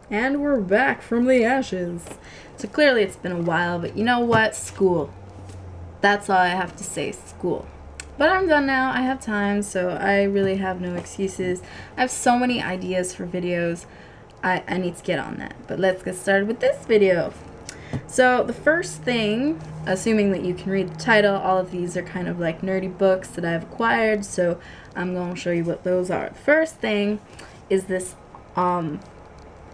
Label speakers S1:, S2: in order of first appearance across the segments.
S1: And we're back from the ashes. So clearly it's been a while, but you know what? School. That's all I have to say, school. But I'm done now, I have time, so I really have no excuses. I have so many ideas for videos. I need to get on that. But let's get started with this video. So the first thing, assuming that you can read the title, all of these are kind of like nerdy books that I've acquired, so I'm going to show you what those are. The first thing is this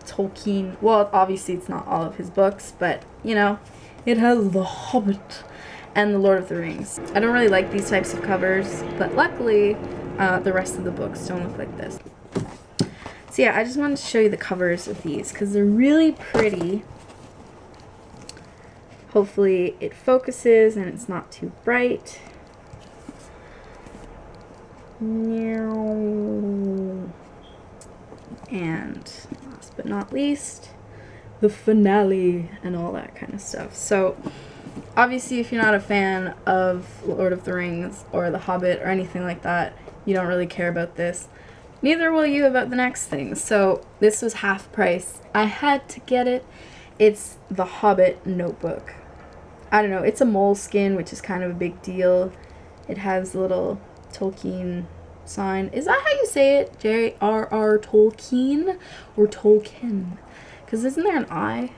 S1: Tolkien, well, obviously it's not all of his books, but you know, it has The Hobbit and The Lord of the Rings. I don't really like these types of covers, but luckily the rest of the books don't look like this. So yeah, I just wanted to show you the covers of these because they're really pretty. Hopefully it focuses and it's not too bright. And last but not least, the finale and all that kind of stuff. So obviously if you're not a fan of Lord of the Rings or The Hobbit or anything like that, you don't really care about this. Neither will you about the next thing. So this was half price. I had to get it. It's the Hobbit notebook. I don't know, it's a Moleskine, which is kind of a big deal. It has a little Tolkien sign. Is that how you say it? J.R.R. Tolkien or Tolkien? Because isn't there an I?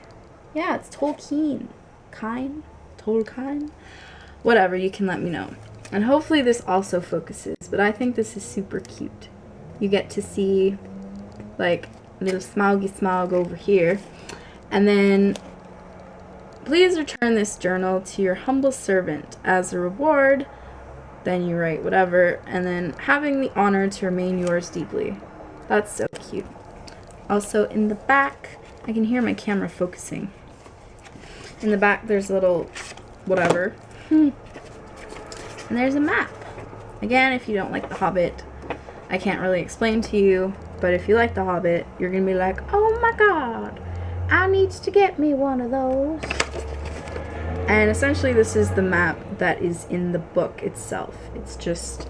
S1: Yeah, it's Tolkien. Tolkien? Whatever, you can let me know. And hopefully this also focuses, but I think this is super cute. You get to see like little Smaug over here. And then please return this journal to your humble servant as a reward. Then you write whatever, and then having the honor to remain yours deeply. That's so cute. Also in the back, I can hear my camera focusing. In the back there's a little whatever. And there's a map. Again, if you don't like The Hobbit, I can't really explain to you, but if you like The Hobbit, you're gonna be like, oh my god, I need to get me one of those. And essentially this is the map that is in the book itself. It's just,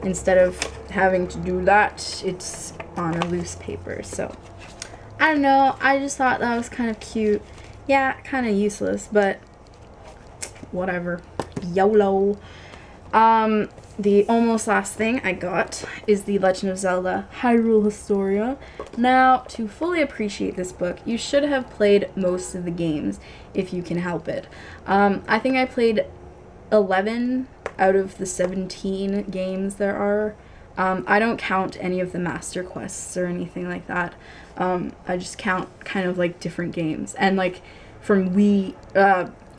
S1: instead of having to do that, it's on a loose paper. So, I don't know, I just thought that was kind of cute. Yeah, kind of useless, but whatever. YOLO. The almost last thing I got is The Legend of Zelda HYRULE HISTORIA. Now, to fully appreciate this book, you should have played most of the games if you can help it. I think I played 11 out of the 17 games there are. I don't count any of the master quests or anything like that. I just count kind of like different games. And like from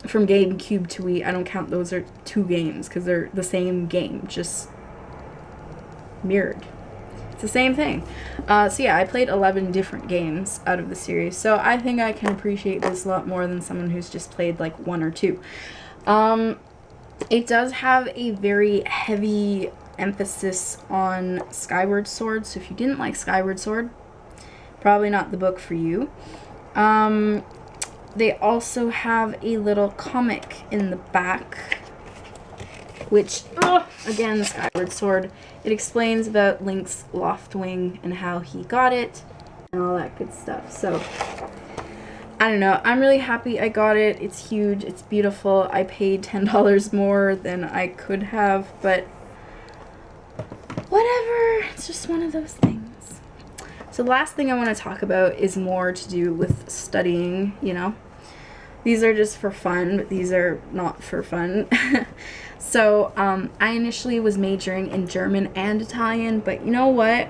S1: from GameCube to Wii, I don't count those are two games because they're the same game, just mirrored. It's the same thing. So yeah, I played 11 different games out of the series, so I think I can appreciate this a lot more than someone who's just played like one or two. It does have a very heavy emphasis on Skyward Sword, so if you didn't like Skyward Sword, probably not the book for you. They also have a little comic in the back, which, again, Skyward Sword, it explains about Link's Loftwing and how he got it and all that good stuff. So, I don't know, I'm really happy I got it. It's huge, it's beautiful. I paid $10 more than I could have, but whatever, it's just one of those things. So the last thing I want to talk about is more to do with studying, you know. These are just for fun, but these are not for fun. So, I initially was majoring in German and Italian, but you know what?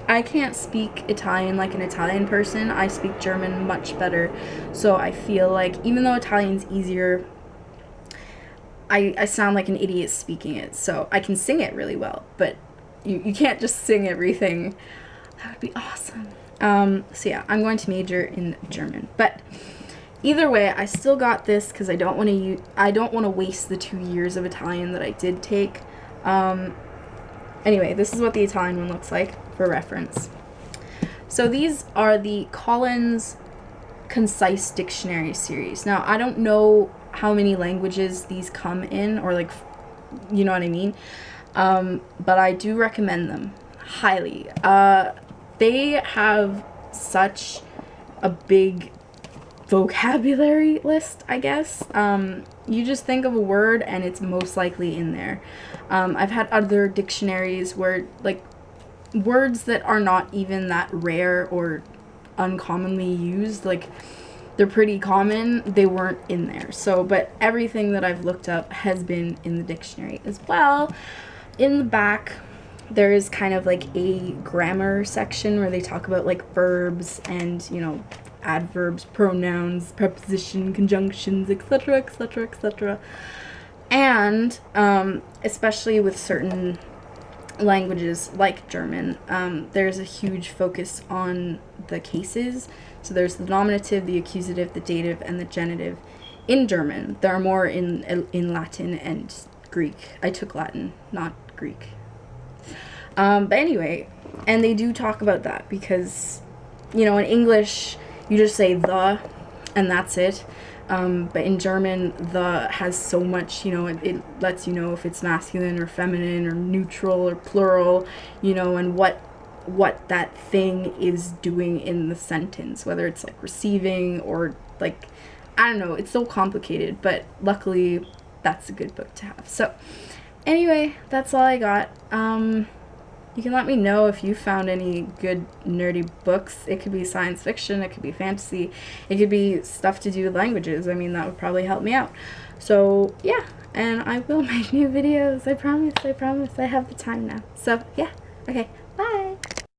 S1: I can't speak Italian like an Italian person. I speak German much better. So I feel like, even though Italian's easier, I sound like an idiot speaking it. So I can sing it really well, but you can't just sing everything. That would be awesome. So yeah, I'm going to major in German. But either way, I still got this because I don't want to waste the 2 years of Italian that I did take. Anyway, this is what the Italian one looks like for reference. So these are the Collins Concise Dictionary series. Now, I don't know how many languages these come in, or like, you know what I mean? But I do recommend them highly. They have such a big vocabulary list, I guess. You just think of a word and it's most likely in there. I've had other dictionaries where, like, words that are not even that rare or uncommonly used, like, they're pretty common, they weren't in there. So, but everything that I've looked up has been in the dictionary as well. In the back, there is kind of like a grammar section where they talk about like verbs and, you know, adverbs, pronouns, preposition, conjunctions, etc., etc., etc. And especially with certain languages like German, there's a huge focus on the cases. So there's the nominative, the accusative, the dative, and the genitive in German. There are more in Latin and Greek. I took Latin, not Greek. But anyway, and they do talk about that because, you know, in English, you just say the, and that's it. But in German, the has so much, you know, it lets you know if it's masculine or feminine or neutral or plural, you know, and what that thing is doing in the sentence, whether it's like receiving or like, I don't know, it's so complicated, but luckily that's a good book to have. So anyway, that's all I got. You can let me know if you found any good nerdy books. It could be science fiction, it could be fantasy, it could be stuff to do with languages. I mean, that would probably help me out. So yeah, and I will make new videos. I promise, I have the time now. So yeah, okay, bye.